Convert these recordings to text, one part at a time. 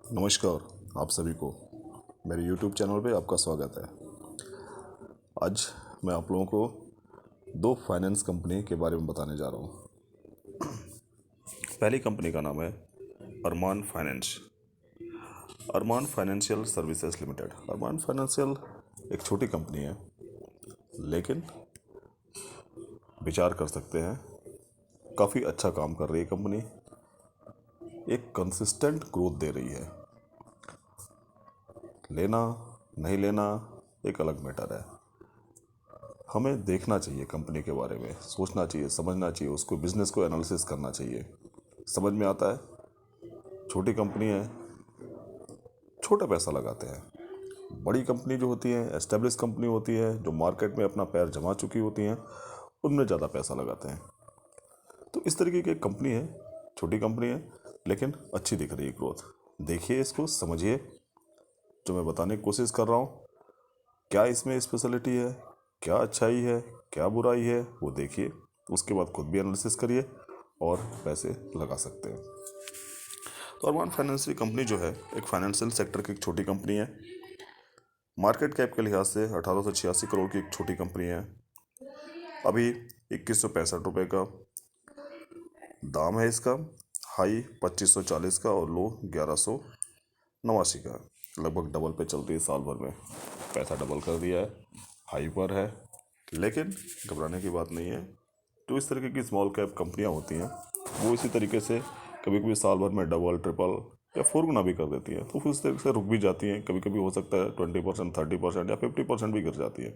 नमस्कार आप सभी को मेरे YouTube चैनल पे आपका स्वागत है। आज मैं आप लोगों को दो फाइनेंस कंपनी के बारे में बताने जा रहा हूँ। पहली कंपनी का नाम है अरमान फाइनेंस, अरमान फाइनेंशियल सर्विसेज लिमिटेड। अरमान फाइनेंशियल एक छोटी कंपनी है, लेकिन विचार कर सकते हैं काफ़ी अच्छा काम कर रही है कंपनी, एक कंसिस्टेंट ग्रोथ दे रही है। लेना नहीं लेना एक अलग मैटर है। हमें देखना चाहिए कंपनी के बारे में, सोचना चाहिए, समझना चाहिए, उसको बिजनेस को एनालिसिस करना चाहिए। समझ में आता है छोटी कंपनी है, छोटा पैसा लगाते हैं। बड़ी कंपनी जो होती है, एस्टेब्लिश कंपनी होती है, जो मार्केट में अपना पैर जमा चुकी होती हैं, उनमें ज़्यादा पैसा लगाते हैं। तो इस तरीके की एक कंपनी है, छोटी कंपनी है लेकिन अच्छी दिख रही है ग्रोथ। देखिए, इसको समझिए, जो मैं बताने की कोशिश कर रहा हूँ, क्या इसमें स्पेशलिटी है, क्या अच्छाई है, क्या बुराई है, वो देखिए। उसके बाद खुद भी एनालिसिस करिए और पैसे लगा सकते हैं। तो अरमान फाइनेंशियल कंपनी जो है, एक फाइनेंशियल सेक्टर की एक छोटी कंपनी है। मार्केट कैप के लिहाज से 1886 करोड़ की एक छोटी कंपनी है। अभी 2165 रुपये का दाम है इसका। हाई 2540 का और लो 1189 का। लगभग डबल पे चलती है साल भर में। पैसा डबल कर दिया है, हाई पर है, लेकिन घबराने की बात नहीं है। तो इस तरीके की स्मॉल कैप कंपनियां होती हैं, वो इसी तरीके से कभी कभी साल भर में डबल, ट्रिपल या 4 गुना भी कर देती हैं। तो फिर उस तरीके से रुक भी जाती हैं। कभी कभी हो सकता है 20%, 30% या 50% भी गिर जाती है,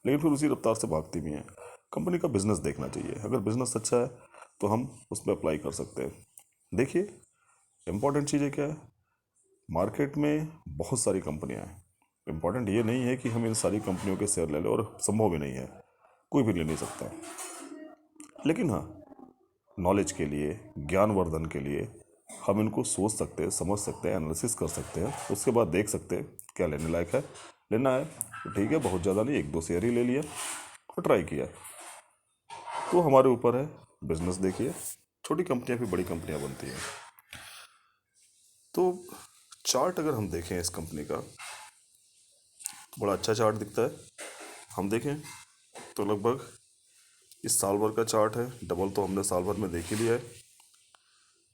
लेकिन फिर उसी रफ्तार से भागती भी हैं। कंपनी का बिजनेस देखना चाहिए। अगर बिजनेस अच्छा है तो हम उस पर अप्लाई कर सकते हैं। देखिए, इंपॉर्टेंट चीज़ें क्या है, मार्केट में बहुत सारी कंपनियां हैं। इम्पॉर्टेंट ये नहीं है कि हम इन सारी कंपनियों के शेयर ले लें, और संभव भी नहीं है, कोई भी ले नहीं सकता। लेकिन हाँ, नॉलेज के लिए, ज्ञानवर्धन के लिए हम इनको सोच सकते हैं, समझ सकते हैं, एनालिसिस कर सकते हैं। उसके बाद देख सकते हैं क्या लेने लायक है। लेना है तो ठीक है, बहुत ज़्यादा नहीं, 1-2 शेयर ही ले लिया और ट्राई किया, तो हमारे ऊपर है। बिजनेस देखिए, छोटी कंपनियां भी बड़ी कंपनियां बनती हैं। तो चार्ट अगर हम देखें इस कंपनी का, तो बड़ा अच्छा चार्ट दिखता है। हम देखें तो लगभग इस साल भर का चार्ट है। डबल तो हमने साल भर में देख ही लिया है।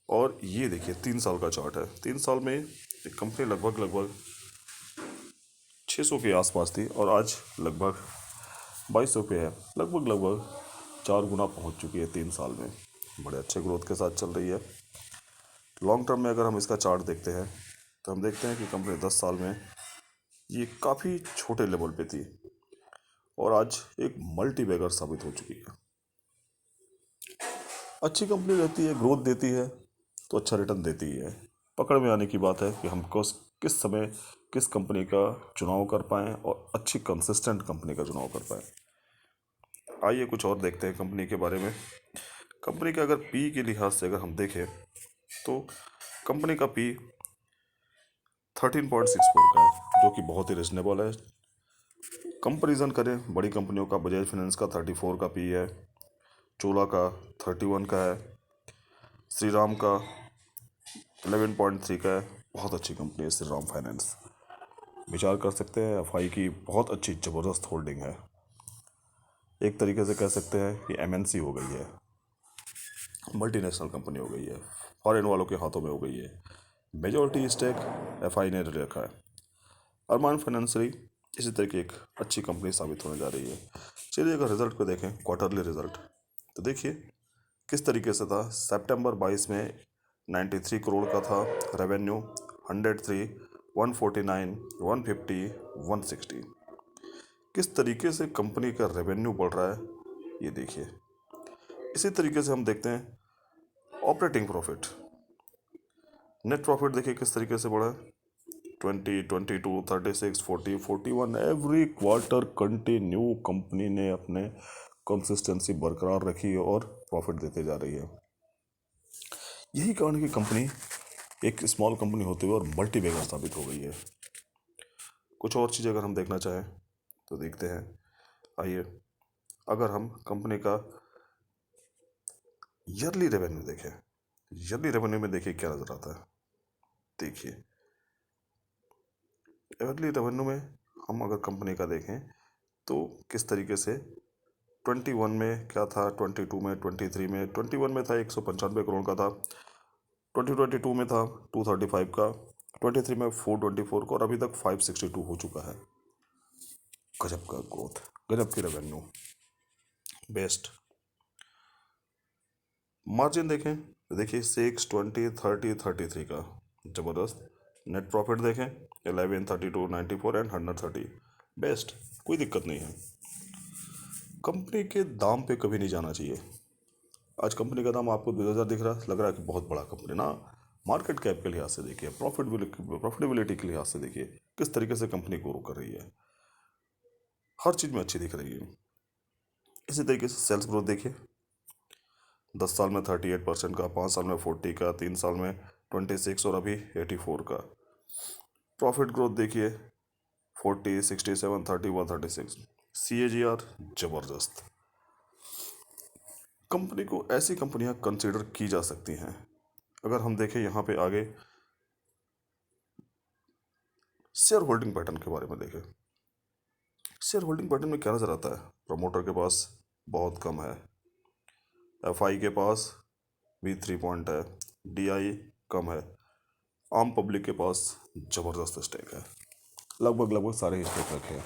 और ये देखिए 3 साल का चार्ट है। 3 साल में एक कंपनी लगभग लगभग 600 के आसपास थी और आज लगभग 2200 पे है। लगभग लगभग 4 गुना पहुंच चुकी है 3 साल में। बड़े अच्छे ग्रोथ के साथ चल रही है। लॉन्ग टर्म में अगर हम इसका चार्ट देखते हैं तो हम देखते हैं कि कंपनी 10 साल में ये काफ़ी छोटे लेवल पे थी और आज एक मल्टी बैगर साबित हो चुकी है। अच्छी कंपनी रहती है, ग्रोथ देती है, तो अच्छा रिटर्न देती ही है। पकड़ में आने की बात है कि हम किस समय किस कंपनी का चुनाव कर पाएँ और अच्छी कंसिस्टेंट कंपनी का चुनाव कर पाएँ। आइए कुछ और देखते हैं कंपनी के बारे में। कंपनी के अगर पी के लिहाज से अगर हम देखें तो कंपनी का पी 13.64 का है, जो कि बहुत ही रिजनेबल है। कंपेरिजन करें बड़ी कंपनियों का, बजाज फाइनेंस का 34 का पी है, चोला का 31 का है, श्री राम का 11.3 का है। बहुत अच्छी कंपनी है श्री राम फाइनेंस। विचार कर सकते हैं, एफआई की बहुत अच्छी ज़बरदस्त होल्डिंग है। एक तरीके से कह सकते हैं कि एमएनसी हो गई है, मल्टीनेशनल कंपनी हो गई है, फॉरेन वालों के हाथों में हो गई है। मेजॉरिटी स्टेक एफआई ने ले रखा है। अरमान फाइनेंशियली इसी तरह की एक अच्छी कंपनी साबित होने जा रही है। चलिए अगर रिजल्ट को देखें, क्वार्टरली रिजल्ट, तो देखिए किस तरीके से था। सितंबर 22 में 93 करोड़ का था रेवेन्यू, 103, 149, 150, 160। किस तरीके से कंपनी का रेवेन्यू बढ़ रहा है ये देखिए। इसी तरीके से हम देखते हैं ऑपरेटिंग प्रॉफिट, नेट प्रॉफिट देखिए किस तरीके से बढ़ा है। 20, 22, 36, 40, 41 एवरी क्वार्टर कंटिन्यू कंपनी ने अपने कंसिस्टेंसी बरकरार रखी है और प्रॉफिट देते जा रही है। यही कारण है कि कंपनी एक स्मॉल कंपनी होते हुए और मल्टी बैगर साबित हो गई है। कुछ और चीज़ अगर हम देखना चाहें तो देखते हैं। आइए अगर हम कंपनी का ईयरली रेवेन्यू देखें, ईयरली रेवेन्यू में देखिए क्या नज़र आता है। देखिए एवरली रेवेन्यू में हम अगर कंपनी का देखें तो किस तरीके से 21 में क्या था, 22 में, 23 में, 21 में था 195 करोड़ का था, 2022 में था 235 का, 23 में 424 का, और अभी तक 562 हो चुका है। गजब का ग्रोथ, गजब की रेवेन्यू, बेस्ट। मार्जिन देखें तो देखिए 6, 20, 30, 33 का, ज़बरदस्त। नेट प्रॉफिट देखें 11, 32, 94 एंड 130, बेस्ट, कोई दिक्कत नहीं है। कंपनी के दाम पे कभी नहीं जाना चाहिए। आज कंपनी का दाम आपको 2000 दिख रहा है, लग रहा है कि बहुत बड़ा कंपनी ना। मार्केट कैप के लिहाज से देखिए, प्रॉफिटेबिलिटी के लिहाज से देखिए किस तरीके से कंपनी ग्रो कर रही है, हर चीज़ में अच्छी दिख रही है। इसी तरीके से सेल्स ग्रोथ देखिए, 10 साल में 38% का, 5 साल में 40 का, 3 साल में 26 और अभी 84 का। प्रॉफिट ग्रोथ देखिए 40, 67, 31, 36, CAGR जबरदस्त। कंपनी को ऐसी कंपनियां कंसिडर की जा सकती हैं। अगर हम देखें यहाँ पे आगे शेयर होल्डिंग पैटर्न के बारे में देखें, शेयर होल्डिंग पैटर्न में क्या नजर आता है, प्रमोटर के पास बहुत कम है, FI के पास भी 3 पॉइंट है, DI कम है, आम पब्लिक के पास जबरदस्त स्टेक है, लगभग लगभग सारे ही स्टेक रखे हैं।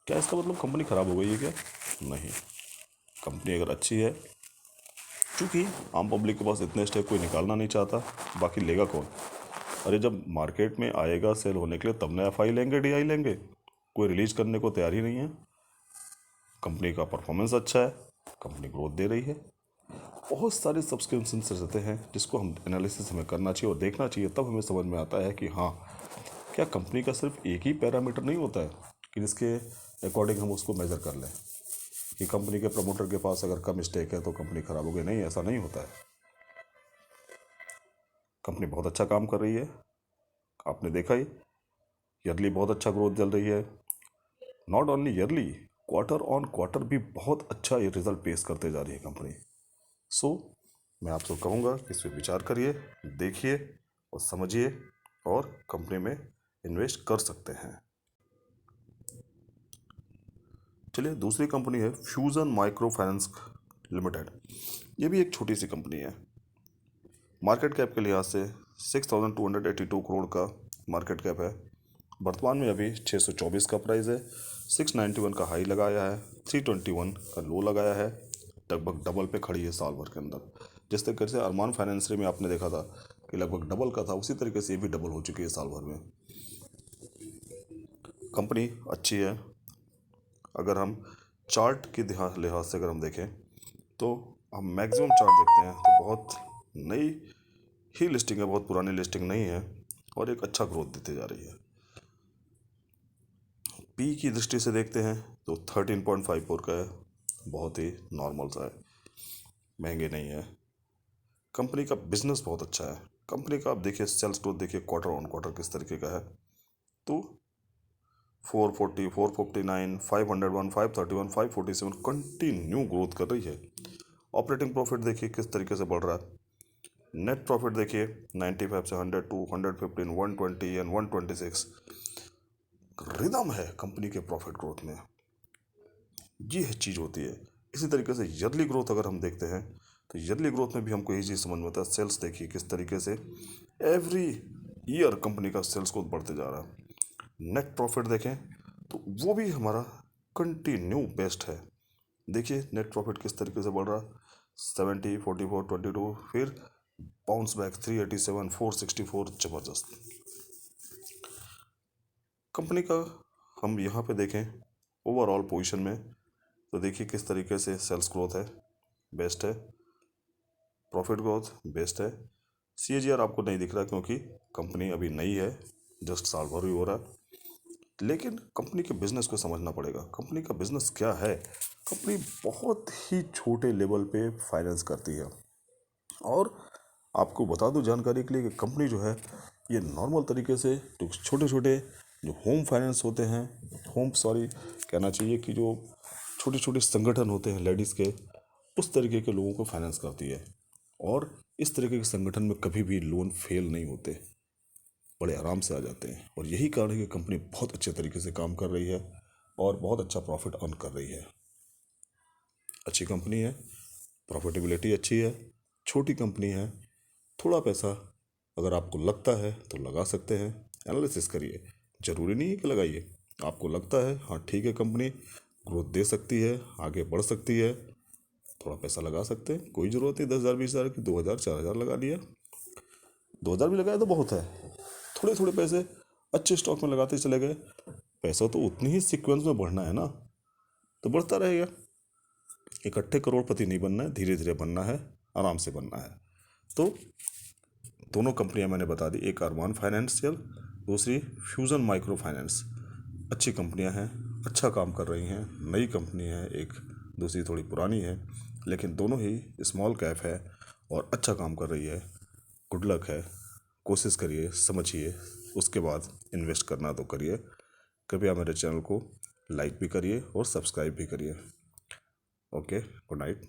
क्या इसका मतलब कंपनी खराब हो गई है क्या? नहीं, कंपनी अगर अच्छी है, क्योंकि आम पब्लिक के पास इतने स्टेक कोई निकालना नहीं चाहता, बाकी लेगा कौन? अरे जब मार्केट में आएगा सेल होने के लिए तब ना FI लेंगे, DI लेंगे, कोई रिलीज करने को तैयार ही नहीं है। कंपनी का परफॉर्मेंस अच्छा है, कंपनी ग्रोथ दे रही है, बहुत सारे सब्सक्रिप्शन रहते हैं जिसको हम एनालिसिस हमें करना चाहिए और देखना चाहिए, तब हमें समझ में आता है कि हाँ, क्या कंपनी का सिर्फ एक ही पैरामीटर नहीं होता है कि जिसके अकॉर्डिंग हम उसको मेज़र कर लें कि कंपनी के प्रमोटर के पास अगर कम स्टेक है तो कंपनी खराब हो गई। नहीं, ऐसा नहीं होता है। कंपनी बहुत अच्छा काम कर रही है, आपने देखा ही, ईयरली बहुत अच्छा ग्रोथ चल रही है, not only yearly, quarter on quarter भी बहुत अच्छा ये रिजल्ट पेश करते जा रही है कंपनी। सो मैं आपको कहूँगा कि इस पर विचार करिए, देखिए और समझिए, और कंपनी में इन्वेस्ट कर सकते हैं। चलिए, दूसरी कंपनी है फ्यूजन माइक्रो फाइनेंस लिमिटेड। ये भी एक छोटी सी कंपनी है। मार्केट कैप के लिहाज से 6282 करोड़ का मार्केट कैप है। वर्तमान में अभी 624 का प्राइस है, 691 का हाई लगाया है, 321 का लो लगाया है, लगभग डबल पे खड़ी है साल भर के अंदर। जिस तरीके से अरमान फाइनेंसरी में आपने देखा था कि लगभग डबल का था, उसी तरीके से ये भी डबल हो चुकी है साल भर में। कंपनी अच्छी है। अगर हम चार्ट के लिहाज से अगर हम देखें तो हम मैक्सिमम चार्ट देखते हैं तो बहुत नई ही लिस्टिंग है, बहुत पुरानी लिस्टिंग नहीं है, और एक अच्छा ग्रोथ देते जा रही है। पी की दृष्टि से देखते हैं तो 13.54 का है, बहुत ही नॉर्मल सा है, महंगे नहीं है। कंपनी का बिजनेस बहुत अच्छा है। कंपनी का आप देखिए सेल्स ग्रोथ देखिए क्वार्टर ऑन क्वार्टर किस तरीके का है, तो 440, 459, 501, 531, 547 कंटिन्यू ग्रोथ कर रही है। ऑपरेटिंग प्रॉफिट देखिए किस तरीके से बढ़ रहा है। नेट प्रॉफिट देखिए 95 से 102, 115, 120 एंड 126। रिदम है कंपनी के प्रॉफिट ग्रोथ में, ये चीज़ होती है। इसी तरीके से ईयरली ग्रोथ अगर हम देखते हैं तो ईयरली ग्रोथ में भी हमको यही चीज़ समझ में आता है। सेल्स देखिए किस तरीके से एवरी ईयर कंपनी का सेल्स ग्रोथ बढ़ते जा रहा है। नेट प्रॉफिट देखें तो वो भी हमारा कंटिन्यू बेस्ट है। देखिए नेट प्रॉफिट किस तरीके से बढ़ रहा है, 70, 44, 22, फिर बाउंस बैक 387, 464, जबरदस्त। कंपनी का हम यहाँ पे देखें ओवरऑल पोजीशन में तो देखिए किस तरीके से सेल्स ग्रोथ है, बेस्ट है, प्रॉफिट ग्रोथ बेस्ट है। CAGR आपको नहीं दिख रहा क्योंकि कंपनी अभी नई है, जस्ट साल भर ही हो रहा है। लेकिन कंपनी के बिजनेस को समझना पड़ेगा। कंपनी का बिजनेस क्या है? कंपनी बहुत ही छोटे लेवल पे फाइनेंस करती है, और आपको बता दूं जानकारी के लिए कि कंपनी जो है ये नॉर्मल तरीके से जो छोटे छोटे जो होम फाइनेंस होते हैं, कहना चाहिए कि जो छोटे छोटे संगठन होते हैं लेडीज़ के, उस तरीके के लोगों को फाइनेंस करती है, और इस तरीके के संगठन में कभी भी लोन फेल नहीं होते। बड़े आराम से आ जाते हैं। और यही कारण है कि कंपनी बहुत अच्छे तरीके से काम कर रही है और बहुत अच्छा प्रॉफिट अर्न कर रही है। अच्छी कंपनी है, प्रॉफिटेबिलिटी अच्छी है, छोटी कंपनी है, थोड़ा पैसा अगर आपको लगता है तो लगा सकते हैं। एनालिसिस करिए, ज़रूरी नहीं है कि लगाइए। आपको लगता है हाँ ठीक है कंपनी ग्रोथ दे सकती है, आगे बढ़ सकती है, थोड़ा पैसा लगा सकते हैं। कोई ज़रूरत नहीं 10,000 20,000 की, 2,000 4,000 लगा लिया। 2,000 भी लगाया तो बहुत है। थोड़े थोड़े पैसे अच्छे स्टॉक में लगाते चले गए, पैसा तो उतनी ही सीक्वेंस में बढ़ना है ना, तो बढ़ता रहेगा। इकट्ठे करोड़पति नहीं बनना है, धीरे धीरे बनना है, आराम से बनना है। तो दोनों कंपनियां मैंने बता दी, एक अरमान फाइनेंशियल, दूसरी फ्यूज़न माइक्रो फाइनेंस। अच्छी कंपनियां हैं, अच्छा काम कर रही हैं, नई कंपनी है एक, दूसरी थोड़ी पुरानी है, लेकिन दोनों ही स्मॉल कैप है और अच्छा काम कर रही है। गुड लक है, कोशिश करिए, समझिए, उसके बाद इन्वेस्ट करना तो करिए। कृपया मेरे चैनल को लाइक भी करिए और सब्सक्राइब भी करिए। Okay, good night.